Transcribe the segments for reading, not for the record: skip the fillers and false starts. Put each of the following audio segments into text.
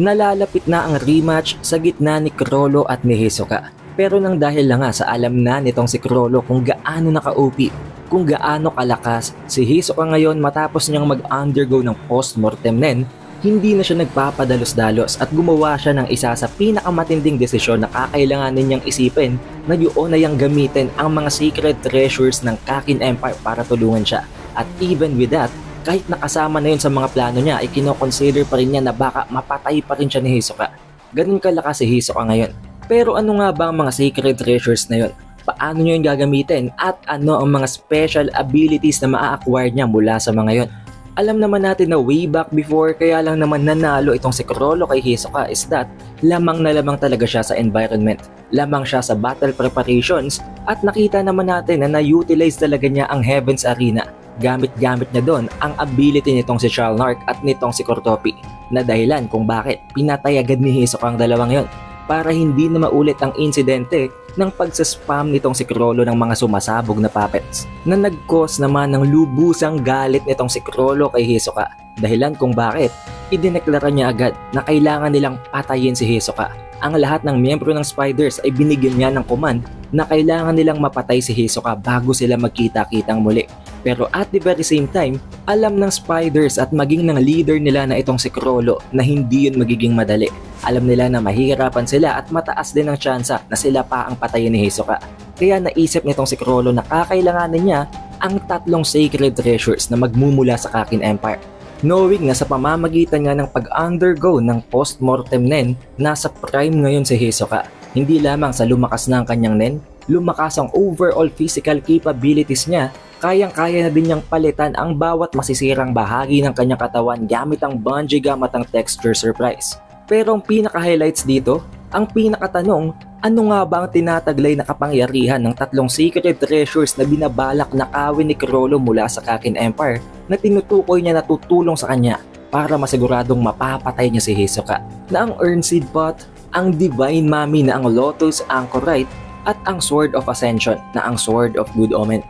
Nalalapit na ang rematch sa gitna ni Chrollo at ni Hisoka. Pero nang dahil lang nga sa alam na nitong si Chrollo kung gaano naka-OP, kung gaano kalakas si Hisoka ngayon matapos niyang mag-undergo ng post-mortem nen, hindi na siya nagpapadalos-dalos at gumawa siya ng isa sa pinakamatinding desisyon na kakailanganin niyang isipin na yun ay ang gamitin ang mga secret treasures ng Kakin Empire para tulungan siya. At even with that, kahit nakasama na yun sa mga plano niya ay kinoconsider pa rin niya na baka mapatay pa rin siya ni Hisoka. Ganun kalakas si Hisoka ngayon. Pero ano nga ba ang mga secret treasures na yun? Paano niya yun gagamitin at ano ang mga special abilities na maa-acquire niya mula sa mga yun? Alam naman natin na way back before kaya lang naman nanalo itong si Chrollo kay Hisoka is that lamang na lamang talaga siya sa environment. Lamang siya sa battle preparations at nakita naman natin na na-utilize talaga niya ang Heaven's Arena. Gamit-gamit niya doon ang ability nitong si Shalnark at nitong si Cortopi na dahilan kung bakit pinatay agad ni Hisoka ang dalawang yon para hindi na maulit ang insidente ng pagsaspam nitong si Chrollo ng mga sumasabog na puppets na nag-cause naman ng lubusang galit nitong si Chrollo kay Hisoka dahilan kung bakit idineklara niya agad na kailangan nilang patayin si Hisoka. Ang lahat ng miyembro ng Spiders ay binigyan niya ng command na kailangan nilang mapatay si Hisoka bago sila magkita-kitang muli. Pero at the very same time, alam ng Spiders at maging ng leader nila na itong si Chrollo na hindi yun magiging madali. Alam nila na mahihirapan sila at mataas din ang tsansa na sila pa ang patayin ni Hisoka. Kaya naisip nitong si Chrollo na kakailanganin niya ang tatlong sacred treasures na magmumula sa Kakin Empire. Knowing na sa pamamagitan nga ng pag-undergo ng post-mortem nen, nasa prime ngayon si Hisoka. Hindi lamang sa lumakas na ang kanyang nen, lumakas ang overall physical capabilities niya, kayang-kaya na din niyang palitan ang bawat masisirang bahagi ng kanyang katawan gamit ang bungee gamit ang texture surprise. Pero ang pinaka-highlights dito, ang pinakatanong, ano nga ba ang tinataglay na kapangyarihan ng tatlong secret treasures na binabalak na kawin ni Chrollo mula sa Kakin Empire na tinutukoy niya na tutulong sa kanya para masiguradong mapapatay niya si Hisoka? Na ang Earnseed Pot, ang Divine Mami na ang Lotus Anchorite at ang Sword of Ascension na ang Sword of Good Omen.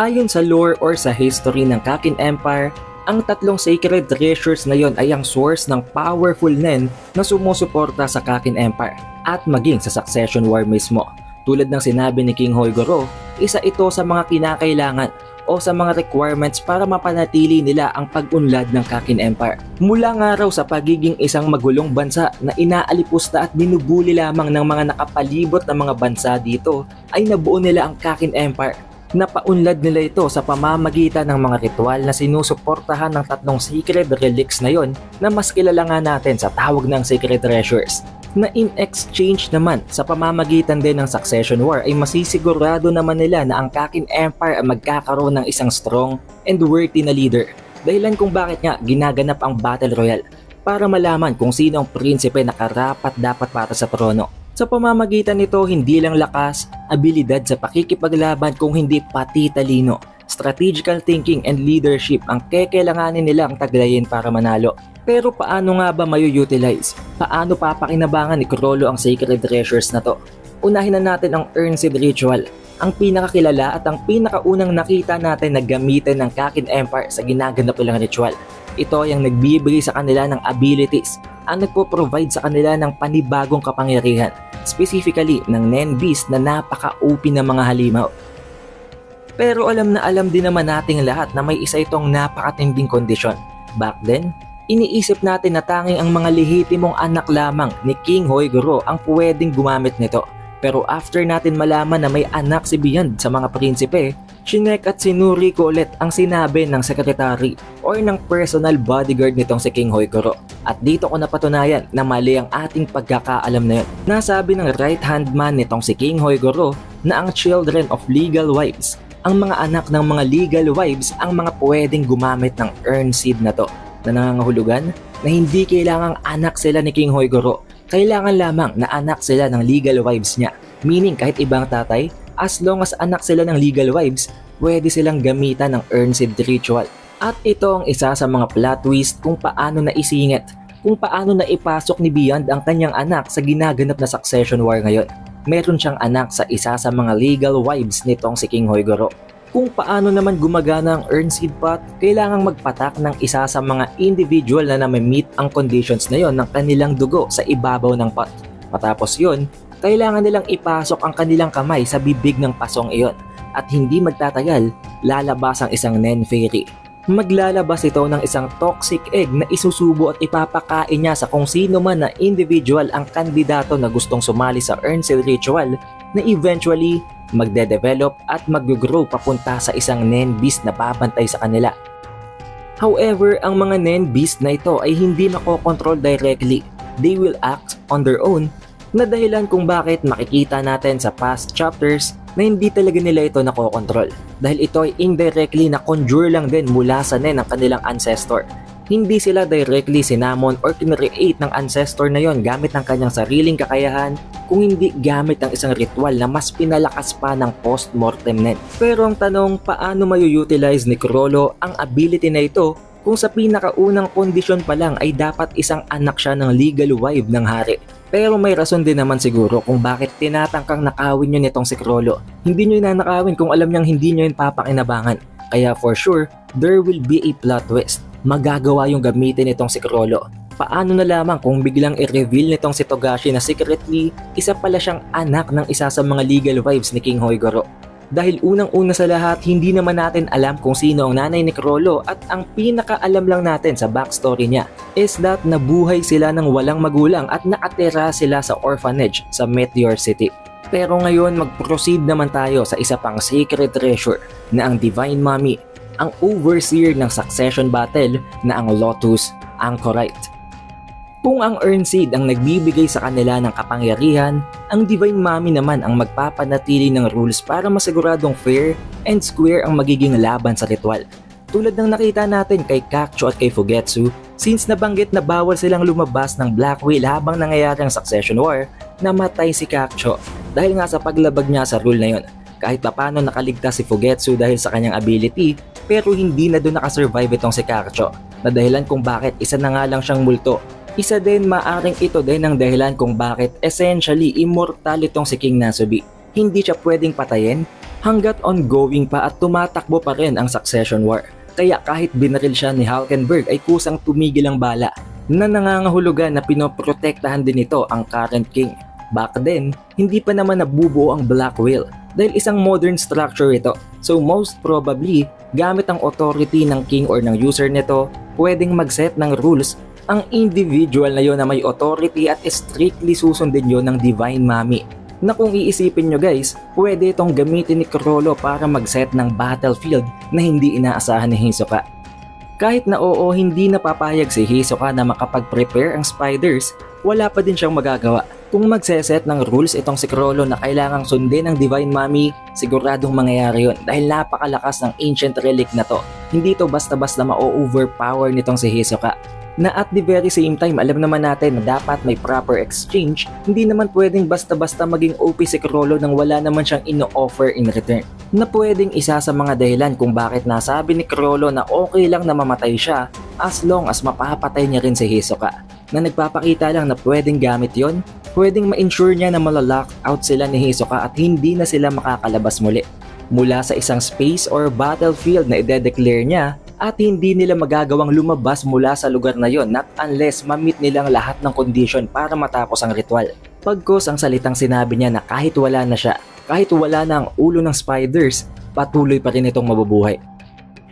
Ayon sa lore or sa history ng Kakin Empire, ang tatlong sacred treasures na yon ay ang source ng powerful nen na sumusuporta sa Kakin Empire at maging sa Succession War mismo. Tulad ng sinabi ni King Hoigoro, isa ito sa mga kinakailangan o sa mga requirements para mapanatili nila ang pag-unlad ng Kakin Empire. Mula nga raw sa pagiging isang magulong bansa na inaalipusta at binubuli lamang ng mga nakapalibot na mga bansa dito, ay nabuo nila ang Kakin Empire. Napaunlad nila ito sa pamamagitan ng mga ritual na sinusuportahan ng tatlong secret relics na yon na mas kilala nga natin sa tawag ng secret treasures. Na in exchange naman sa pamamagitan din ng Succession War ay masisigurado naman nila na ang Kakin Empire ay magkakaroon ng isang strong and worthy na leader. Dahilan kung bakit nga ginaganap ang Battle Royale para malaman kung sino ang prinsipe na karapat dapat para sa trono. Sa pamamagitan nito, hindi lang lakas, abilidad sa pakikipaglaban kung hindi pati talino, strategical thinking and leadership ang kekailanganin nilang taglayin para manalo. Pero paano nga ba mayu-utilize? Paano papakinabangan ni Chrollo ang sacred treasures na to? Unahin na natin ang Earnseed Ritual, ang pinakakilala at ang pinakaunang nakita natin na gamitin ng Kakin Empire sa ginaganap nilang ritual. Ito ay ang nagbibigay sa kanila ng abilities, ang nagpo-provide sa kanila ng panibagong kapangyarihan, specifically ng Nen Beast na napaka-OP ng mga halimaw. Pero alam na alam din naman nating lahat na may isa itong napakatinding kondisyon. Back then, iniisip natin na tanging ang mga lehitimong anak lamang ni King Hoigoro ang pwedeng gumamit nito. Pero after natin malaman na may anak si Beyond sa mga prinsipe, chinek at sinuri ko ulit ang sinabi ng secretary or ng personal bodyguard nitong si King Hoigoro. At dito ko napatunayan na mali ang ating pagkakaalam na yun. Nasabi ng right hand man nitong si King Hoigoro na ang children of legal wives, ang mga anak ng mga legal wives ang mga pwedeng gumamit ng Earnseed na to. Na nangangahulugan na hindi kailangang anak sila ni King Hoigoro. Kailangan lamang na anak sila ng legal wives niya. Meaning kahit ibang tatay, as long as anak sila ng legal wives, pwede silang gamitan ng Earnseed Ritual. At ito ang isa sa mga plot twist kung paano naisingit, kung paano naipasok ni Beyond ang kanyang anak sa ginaganap na Succession War ngayon. Meron siyang anak sa isa sa mga legal wives nitong si King Hoigoro. Kung paano naman gumagana ang Earnseed pot, kailangang magpatak ng isa sa mga individual na meet ang conditions na yon ng kanilang dugo sa ibabaw ng pot. Matapos yun, kailangan nilang ipasok ang kanilang kamay sa bibig ng pasong iyon at hindi magtatagal, lalabas ang isang Nen Fairy. Maglalabas ito ng isang toxic egg na isusubo at ipapakain niya sa kung sino man na individual ang kandidato na gustong sumali sa Earnseed ritual na eventually magde-develop at mag-grow papunta sa isang Nen Beast na babantay sa kanila. However, ang mga Nen Beast na ito ay hindi makokontrol directly. They will act on their own na dahilan kung bakit makikita natin sa past chapters na hindi talaga nila ito nakokontrol. Dahil ito ay indirectly na conjure lang din mula sa Nen ng kanilang ancestor. Hindi sila directly sinamon or kinreate ng ancestor na yon gamit ng kanyang sariling kakayahan, kung hindi gamit ng isang ritual na mas pinalakas pa ng post-mortem Nen. Pero ang tanong, paano mayu-utilize ni Chrollo ang ability na ito kung sa pinakaunang kondisyon pa lang ay dapat isang anak siya ng legal wife ng hari? Pero may rason din naman siguro kung bakit tinatangkang nakawin nyo nitong si Chrollo. Hindi nyo nanakawin kung alam niyang hindi nyo yun papakinabangan. Kaya for sure, there will be a plot twist. Magagawa yung gamitin nitong si Chrollo. Paano na lamang kung biglang i-reveal nitong si Togashi na secretly isa pala siyang anak ng isa sa mga legal wives ni King Hoigoro? Dahil unang-una sa lahat, hindi naman natin alam kung sino ang nanay ni Chrollo at ang pinakaalam lang natin sa backstory niya is that nabuhay sila ng walang magulang at nakatira sila sa orphanage sa Meteor City. Pero ngayon mag-proceed naman tayo sa isa pang sacred treasure na ang Divine Mommy, ang overseer ng succession battle na ang Lotus Anchorite. Kung ang Earnseed ang nagbibigay sa kanila ng kapangyarihan, ang Divine Mommy naman ang magpapanatili ng rules para masiguradong fair and square ang magiging laban sa ritual. Tulad ng nakita natin kay Kakcho at kay Fugetsu, since nabanggit na bawal silang lumabas ng Black Whale habang nangyayari ang Succession War, namatay si Kakcho dahil nga sa paglabag niya sa rule na yon. Kahit papano nakaligtas si Fugetsu dahil sa kanyang ability, pero hindi na doon nakasurvive itong si Kakcho, na dahilan kung bakit isa na nga lang siyang multo. Isa din maaring ito din ang dahilan kung bakit essentially immortal itong si King Nasubi. Hindi siya pwedeng patayin hanggat ongoing pa at tumatakbo pa rin ang Succession War. Kaya kahit binaril siya ni Hulkenberg ay kusang tumigil ang bala na nangangahulugan na pinoprotektahan din ito ang current king. Back then, hindi pa naman nabubuo ang Black Whale dahil isang modern structure ito. So most probably, gamit ang authority ng king or ng user nito, pwedeng mag-set ng rules ang individual na yon na may authority at strictly susundin yon ng Divine Mommy. Na kung iisipin nyo guys, pwede itong gamitin ni Chrollo para mag-set ng battlefield na hindi inaasahan ni Hisoka. Kahit na oo, hindi napapayag si Hisoka na makapag-prepare ang spiders, wala pa din siyang magagawa. Kung magseset ng rules itong si Chrollo na kailangang sundin ng Divine Mommy, siguradong mangyayari yun dahil napakalakas ng ancient relic na to. Hindi to basta-basta ma-overpower nitong si Hisoka. Na at the very same time, alam naman natin na dapat may proper exchange, hindi naman pwedeng basta-basta maging OP si Chrollo nang wala naman siyang ino-offer in return. Na pwedeng isa sa mga dahilan kung bakit nasabi ni Chrollo na okay lang na mamatay siya as long as mapapatay niya rin si Hisoka. Na nagpapakita lang na pwedeng gamit yon, pwedeng ma-ensure niya na malalock out sila ni Hisoka at hindi na sila makakalabas muli mula sa isang space or battlefield na ide-declare niya, at hindi nila magagawang lumabas mula sa lugar na yon not unless ma-meet nilang lahat ng condition para matapos ang ritual. Pagkos ang salitang sinabi niya na kahit wala na siya, kahit wala na ang ulo ng spiders, patuloy pa rin itong mabubuhay.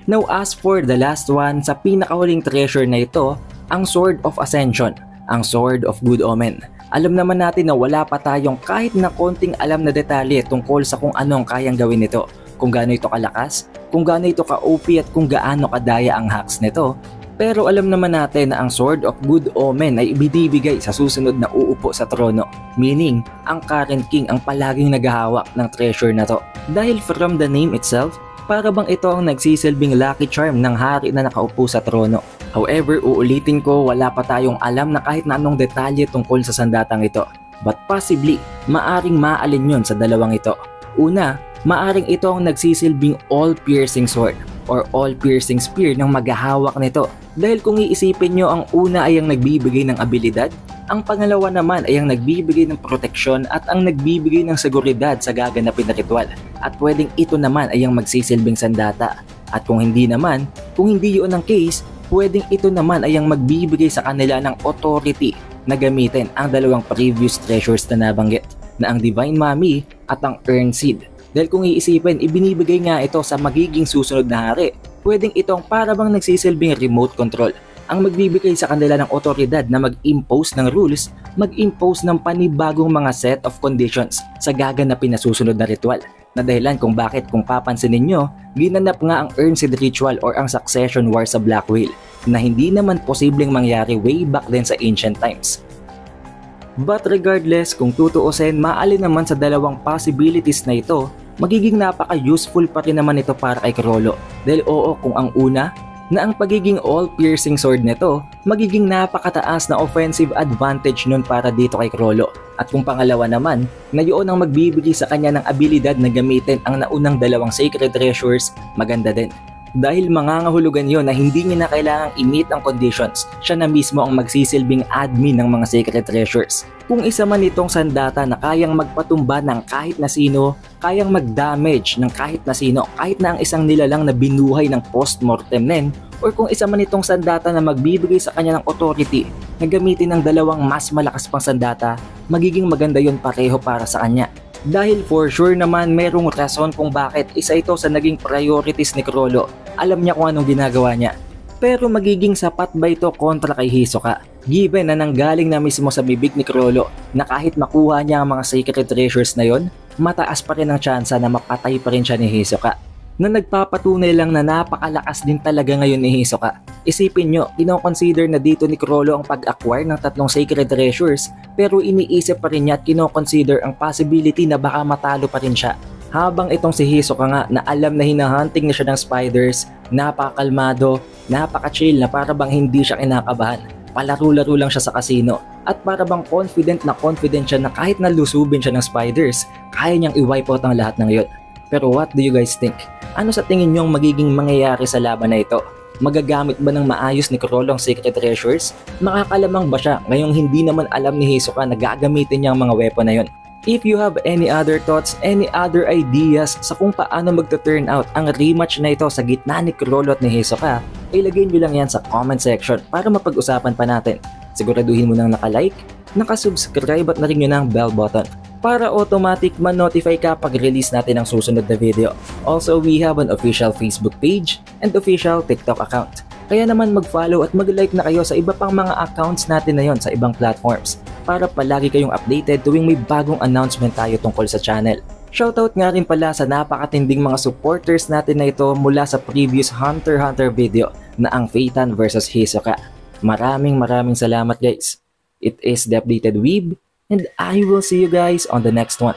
Now as for the last one, sa pinakahuling treasure na ito, ang Sword of Ascension, ang Sword of Good Omen. Alam naman natin na wala pa tayong kahit na konting alam na detalye tungkol sa kung ano ang kayang gawin nito. Kung gaano ito kalakas, kung gaano ito ka-OP at kung gaano kadaya ang hacks nito. Pero alam naman natin na ang Sword of Good Omen ay ibinibigay sa susunod na uupo sa trono. Meaning, ang current king ang palaging naghahawak ng treasure na to. Dahil from the name itself, para bang ito ang nagsisilbing lucky charm ng hari na nakaupo sa trono. However, uulitin ko, wala pa tayong alam na kahit na anong detalye tungkol sa sandatang ito. But possibly, maaring maalin yon sa dalawang ito. Una, maaring ito ang nagsisilbing all-piercing sword or all-piercing spear ng maghahawak nito Dahil kung iisipin nyo, ang una ay ang nagbibigay ng abilidad, ang pangalawa naman ay ang nagbibigay ng proteksyon at ang nagbibigay ng seguridad sa gaganapin na ritual. At pwedeng ito naman ay ang magsisilbing sandata. At kung hindi yun ang case, pwedeng ito naman ay ang magbibigay sa kanila ng authority na gamitin ang dalawang previous treasures na nabanggit, na ang Divine Mummy at ang Earn Seed. Dahil kung iisipin, ibinibigay nga ito sa magiging susunod na hari. Pwedeng itong para bang nagsisilbing remote control, ang magbibigay sa kanila ng otoridad na mag-impose ng rules, mag-impose ng panibagong mga set of conditions sa gaganapin na susunod na ritual. Na dahilan kung bakit, kung papansin ninyo, ginanap nga ang Earn Seed Ritual or ang Succession War sa Black Whale na hindi naman posibleng mangyari way back then sa ancient times. But regardless, kung tutuusin, maalin naman sa dalawang possibilities na ito, magiging napaka-useful pa rin naman ito para kay Chrollo. Dahil oo, kung ang una, na ang pagiging all-piercing sword nito, magiging napakataas na offensive advantage nun para dito kay Chrollo. At kung pangalawa naman, na yun ang magbibigay sa kanya ng abilidad na gamitin ang naunang dalawang sacred treasures, maganda din. Dahil mangangahulugan yon na hindi niya na kailangang i-meet ang conditions, siya na mismo ang magsisilbing admin ng mga sacred treasures. Kung isa man itong sandata na kayang magpatumba ng kahit na sino, kayang mag-damage ng kahit na sino, kahit na ang isang nilalang na binuhay ng post-mortem nen, or kung isa man itong sandata na magbibigay sa kanya ng authority na gamitin ng dalawang mas malakas pang sandata, magiging maganda yon pareho para sa kanya. Dahil for sure naman merong rason kung bakit isa ito sa naging priorities ni Chrollo. Alam niya kung anong ginagawa niya. Pero magiging sapat ba ito kontra kay Hisoka? Given na nanggaling na mismo sa bibig ni Chrollo na kahit makuha niya ang mga sacred treasures na yon, mataas pa rin ang tsansa na mapatay pa rin siya ni Hisoka. Na nagpapatunay lang na napakalakas din talaga ngayon ni Hisoka. Isipin nyo, kinoconsider na dito ni Chrollo ang pag-acquire ng 3 sacred treasures, pero iniisip pa rin niya at kinoconsider ang possibility na baka matalo pa rin siya. Habang itong si Hisoka nga na alam na hinahunting na siya ng spiders, napakakalmado, napaka-chill na para bang hindi siya kinakabahan. Palaro-laro lang siya sa casino at para bang confident siya na kahit nalusubin siya ng spiders, kaya niyang i-wipe out ang lahat ng iyon. Pero what do you guys think? Ano sa tingin nyo ang magiging mangyayari sa laban na ito? Magagamit ba ng maayos ni Chrollo ang Sacred Treasures? Makakalamang ba siya ngayong hindi naman alam ni Hisoka na gagamitin niya ang mga weapon na yon? If you have any other thoughts, any other ideas sa kung paano magta-turn out ang rematch na ito sa gitna ni Chrollo at ni Hisoka, ilagay nyo lang yan sa comment section para mapag-usapan pa natin. Siguraduhin mo nang naka-like, naka-subscribe at na-ring nyo ng bell button para automatic ma-notify ka pag release natin ang susunod na video. Also, we have an official Facebook page and official TikTok account. Kaya naman mag-follow at mag-like na kayo sa iba pang mga accounts natin na yon sa ibang platforms para palagi kayong updated tuwing may bagong announcement tayo tungkol sa channel. Shoutout nga rin pala sa napakatinding mga supporters natin na ito mula sa previous Hunter x Hunter video na ang Phaeton vs Hisoka. Maraming salamat guys. It is The Updated Weeb, and I will see you guys on the next one.